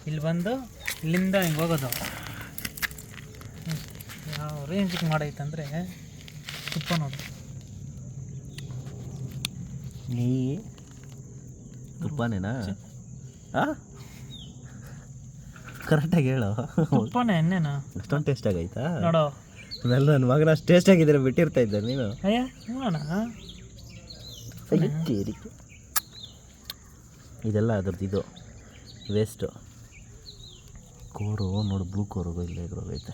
ಇಲ್ಲಿ ಬಂದು ಇಲ್ಲಿಂದ ಹಿಂಗೆ ಹೋಗೋದು. ಯಾವ ರೇಂಜಿಗೆ ಮಾಡೈತಂದರೆ ತುಪ್ಪ ನೋಡಿ. ನೀ ತುಪ್ಪನೇನಾ? ಕರೆಕ್ಟಾಗಿ ಹೇಳು. ತುಪ್ಪನೇ ಎಣ್ಣೆನಾ? ಅಷ್ಟೊಂದು ಟೇಸ್ಟ್ ಆಗೈತಾ ನೋಡೋ. ಅದೆಲ್ಲ ನನ್ನ ಮಗನ ಅಷ್ಟು ಟೇಸ್ಟ್ ಆಗಿದ್ರೆ ಬಿಟ್ಟಿರ್ತಾ ಇದ್ದೆ ನೀನು. ಅಯ್ಯ ನೋಡೋಣ. ಇದೆಲ್ಲ ಅದ್ರದ್ದು ಇದು ವೇಸ್ಟು. ಕೋರು ನೋಡು, ಬ್ಲೂ ಕೋರು ಇಲ್ಲ ಎಗ್ರೋಗೈತೆ.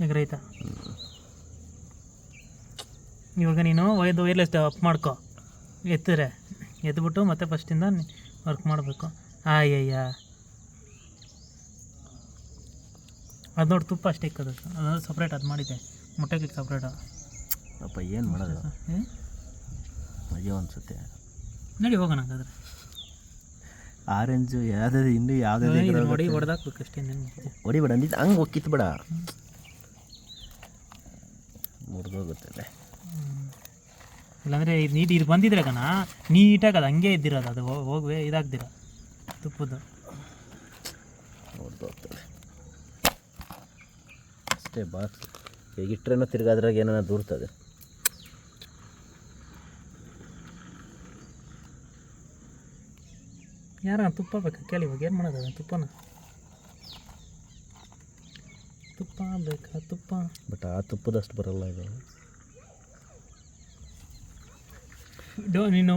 ಎಗ್ರೈತಾ? ಇವಾಗ ನೀನು ವೈರ್ಲೆಸ್ ಅಪ್ ಮಾಡ್ಕೊ, ಎತ್ತಿದ್ರೆ ಎದ್ಬಿಟ್ಟು ಮತ್ತೆ ಫಸ್ಟಿಂದ ವರ್ಕ್ ಮಾಡಬೇಕು. ಅಯ್ಯಯ್ಯ, ಅದು ನೋಡಿ ತುಪ್ಪ ಅಷ್ಟೇ ಇಕ್ಕೋದು. ಅದು ಸಪ್ರೇಟ್ ಅದು ಮಾಡಿದ್ದೆ, ಮೊಟ್ಟೆಗೆ ಸಪ್ರೇಟು. ಅಪ್ಪ ಏನು ಮಾಡೋದು, ಅಯ್ಯೋ ಅನ್ಸುತ್ತೆ. ನಡಿ ಹೋಗೋಣ ಹಾಗಾದ್ರೆ. ಆರೆಂಜು ಯಾವುದಾದ್ರು ಇನ್ನೂ ಯಾವುದಾದ್ರು ಹೊಡಿ ಹೊಡೆದಾಕ್ಬೇಕು ಅಷ್ಟೇ. ಹೊಡಿಬೇಡ ಅಂದಿದ್ದು ಹಂಗೆ ಹೋಗಿತ್ತು ಬೇಡ, ಮುರಿದೋಗುತ್ತದೆ. ಇಲ್ಲಾಂದರೆ ಇದು ಬಂದಿದ್ರೆ ಕಣ ನೀಟಾಗಿ ಅದು ಹಂಗೆ ಇದ್ದಿರೋದು, ಅದು ಹೋಗುವೆ ಇದಾಗ್ದಿರ ತುಪ್ಪದ್ದು ಮುರಿದೋಗ್ತದೆ ಅಷ್ಟೇ. ಬಾಕ್ಸ್ ಈಗ ಇಟ್ಟರೇನೋ ತಿರ್ಗಾದ್ರಾಗ ಏನಾರ ದೂರ್ತದೆ. ಯಾರ ತುಪ್ಪ ಬೇಕಾ ಕೇಳಿ, ಇವಾಗ ಏನು ಮಾಡೋದು? ತುಪ್ಪ ಬೇಕಾ? ತುಪ್ಪ ಬಟ್ ಆ ತುಪ್ಪದಷ್ಟು ಬರಲ್ಲ ಇದು. ನೀನು